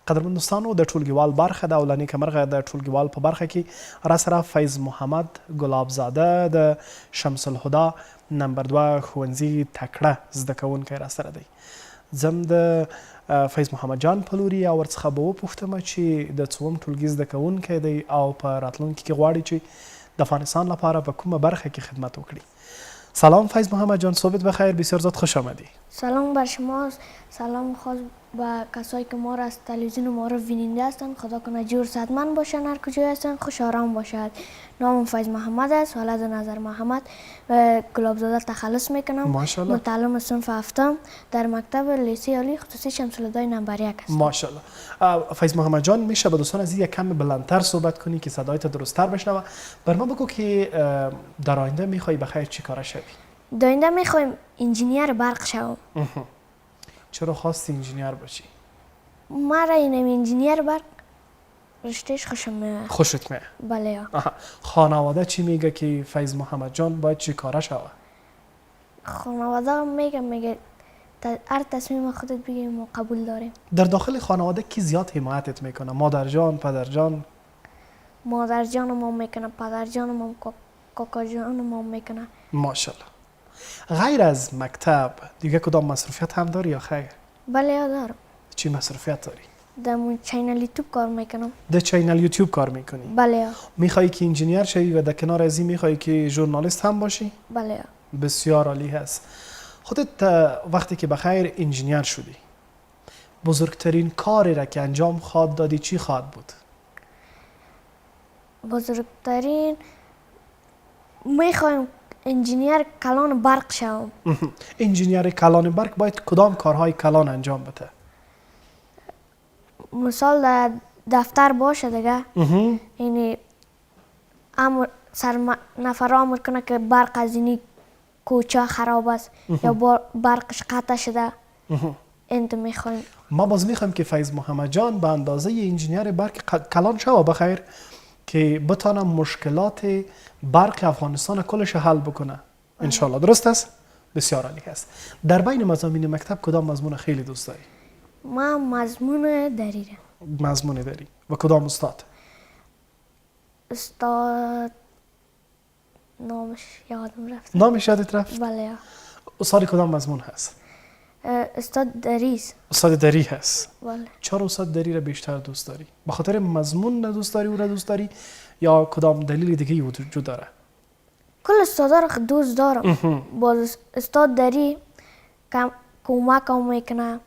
قدرمن دوستانو د ټولګیوال برخه د اولنی کمرغه د ټولګیوال په برخه کې را سره فیض محمد ګلابزاده د شمس الهدا نمبر 2 ښوونځي تکړه زده کوونکی را سره دی. زم د فیض محمد جان په لوري او ورڅخه به وپوښتم چې د څوم ټولګي زده کوونکی دی او په راتلونکي کې غواړي چې د افغانستان لپاره په کومه برخه کې خدمت وکړي. سلام فیض محمد جان، صبحت بخیر، بسیار زیاد خوش آمدی. سلام بر شما، سلام خاص به کسایی که ما را از تلویزیون ما را بیننده هستند. خدا کنه جور صحتمند باشند، هر کجای هستند خوش آرام باشد. نامم فیض محمد است، ولد نظر محمد و گلابزاده تخلص میکنم. ماشاءالله. متعلم صنف هفتم در مکتب لیسه عالی خصوصی شمس الهدای نمبر 1 است. ماشاءالله. فیض محمد جان، میشه با دوستان از یک کم بلندتر صحبت کنی که صدایت درستتر بشنوه؟ بر ما بگو که در آینده میخوای بخیر چی کاره شوی؟ در آینده میخوایم انجینیر برق شوم. چرا خواستی انجینیر باشی؟ مرا این انجینیر برق رشتهش خوشم میاد. خوشت میاد؟ بله. خانواده چی میگه که فیض محمد جان باید چی کاره شوه؟ خانواده میگه هر تصمیم خودت بگی ما قبول داریم. در داخل خانواده کی زیاد حمایتت میکنه؟ مادر جان، پدر جان؟ مادر جان ما میکنه، پدر جان ما، کاکا جان ما میکنه. ماشاءالله. غیر از مکتب دیگه کدام مصروفیت هم داری یا خیر؟ بله دارم. چی مصروفیت داری؟ در چینل یوتیوب کار میکنم. در چینل یوتیوب کار میکنی؟ بله. میخوایی که انجینیر شوی و در کنار از این میخوایی که ژورنالیست هم باشی؟ بله. بسیار عالی هست. خودت وقتی که بخیر انجینیر شدی، بزرگترین کاری را که انجام خواهد دادی چی خواهد بود؟ بزرگترین میخوایم انجینیر کلان برق شوم. انجینیر کلان برق باید کدام کارهای کلان انجام بده؟ مثال در دفتر باشه دیگه. یعنی نفر امر کنه که برق از اینی کوچه خراب است یا برقش قطع شده. انت میخوایم. ما باز میخوایم که فیض محمد جان به اندازه انجینیر برق کلان شوه بخیر که بتانه مشکلات برق افغانستان کلش حل بکنه. انشالله. درست است؟ بسیار عالی است. در بین مضامین مکتب کدام مضمون خیلی دوست داری؟ من مضمون دری. مضمون دری. و کدام استاد؟ استاد نامش یادم رفت. نامش یادت رفت؟ بله. استاد کدام مضمون هست؟ استاد دری است. استاد دری هست. بله. چرا استاد دری را بیشتر دوست داری؟ به خاطر مضمون دوست داری او را دوست داری یا کدام دلیل دیگه وجود داره؟ کل استادا را دوست دارم. باز استاد دری کمک میکنه.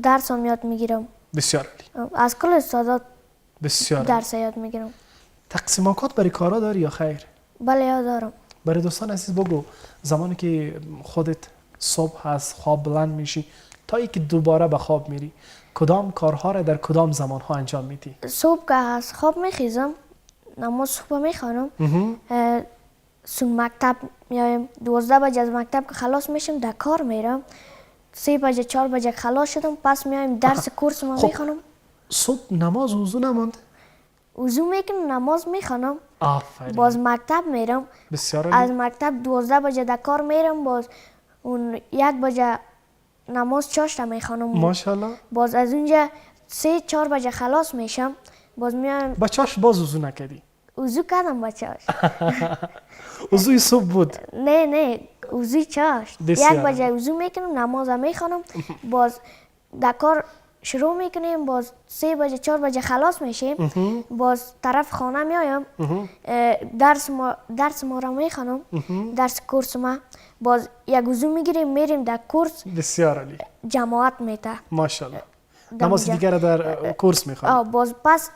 درس هم یاد میگیرم. بسیار عالی. از کل استادا بسیار درس یاد میگیرم. تقسیم اوقات برای کارا داری یا خیر؟ بله دارم. برای دوستان عزیز بگو زمانی که خودت صبح از خواب بلند میشی تا اینکه دوباره به خواب میری کدام کارها را در کدام زمانها انجام میدی؟ صبح که از خواب میخیزم نماز صبح میخوانم. سون مکتب میایم 12 بجه از مکتب که خلاص میشم در کار میرم. 3 بجه 4 بجه خلاص شدم پس میایم درس کورس ما میخوانم. صبح نماز وضو نماند؟ وضو میکنم نماز میخوانم. آفرین. باز مکتب میرم. بسیار از مکتب 12 بجه در کار میرم. باز اون 1 بجه نماز چاشت میخوانم. ماشاءالله. باز از اونجا 3 4 بجه خلاص میشم. باز میایم. با چاش باز وضو نکردی؟ وضو کردم با چاش. وضوی صبح بود؟ نه وضوی چاش. 1 بجه وضو میکنم نماز میخوانم. باز در کار شروع میکنیم. باز 3 بجه 4 بجه خلاص میشیم. باز طرف خانه میایم. درس ما را میخوانم. درس کورس ما. باز یک وضو میگیریم میریم در کورس. بسیار عالی. جماعت میته. ماشاءالله. نماز دیگر در کورس میخوانم. باز پس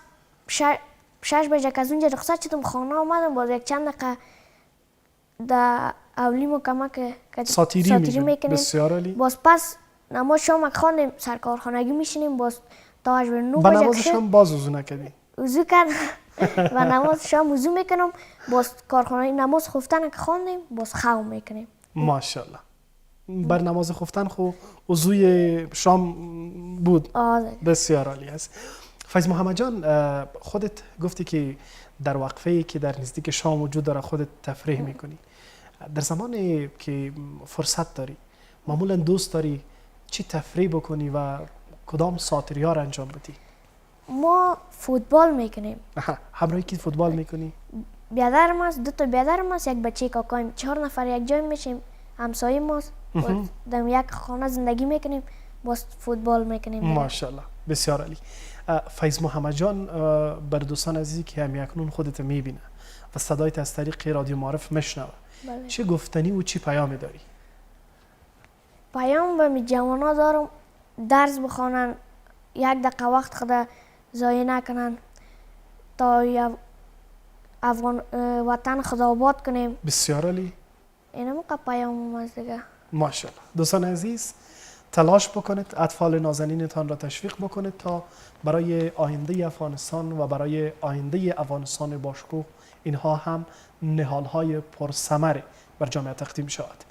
6 بجه که از اونجا رخصت شدم خانه آمدم. باز یک چند دقیقه در اولیمو کمک ساتیری میکنیم. بسیار عالی. باز پس نماز شام خواندیم سر کارخانگی میشینیم. باز تا 9 بجه با نماز شام باز وضو نکردی؟ وضو کردم و نماز شام وضو میکنم. باز کارخانگی نماز خفتن که خواندیم باز خواب میکنیم. ماشاءالله. بر نماز خفتن خو وضوی شام بود. بسیار عالی است. فیض محمد جان، خودت گفتی که در وقفه‌ای که در نزدیک شام وجود داره خودت تفریح میکنی. در زمانی که فرصت داری معمولا دوست داری چی تفریح بکنی و کدام ساتری ها را انجام بدی؟ ما فوتبال میکنیم. همراهی کی فوتبال میکنی؟ بیادرم است، 2 تا بیادرم است، یک بچه کاکایم. 4 نفر یک جای میشیم، همسایه ماست. در یک خانه زندگی میکنیم، باز فوتبال میکنیم. ماشاءالله، بسیار عالی. فیض محمد جان، بر دوستان عزیزی که هم اکنون خودت میبینه و صدایت از طریق رادیو معارف میشنوه، بله. چه گفتنی و چی پیامی داری؟ پیام به می جوانا دارم، درس بخوانن، 1 دقیقه وقت خود ضایع نکنن تا وطن خود آباد کنیم. بسیار عالی. اینم که پیام است دیگه. ماشاءالله. دوستان عزیز، تلاش بکنید اطفال نازنینتان را تشویق بکنید تا برای آینده افغانستان و برای آینده افغانستان باشکوه اینها هم نهالهای پرثمر بر جامعه تقدیم شود.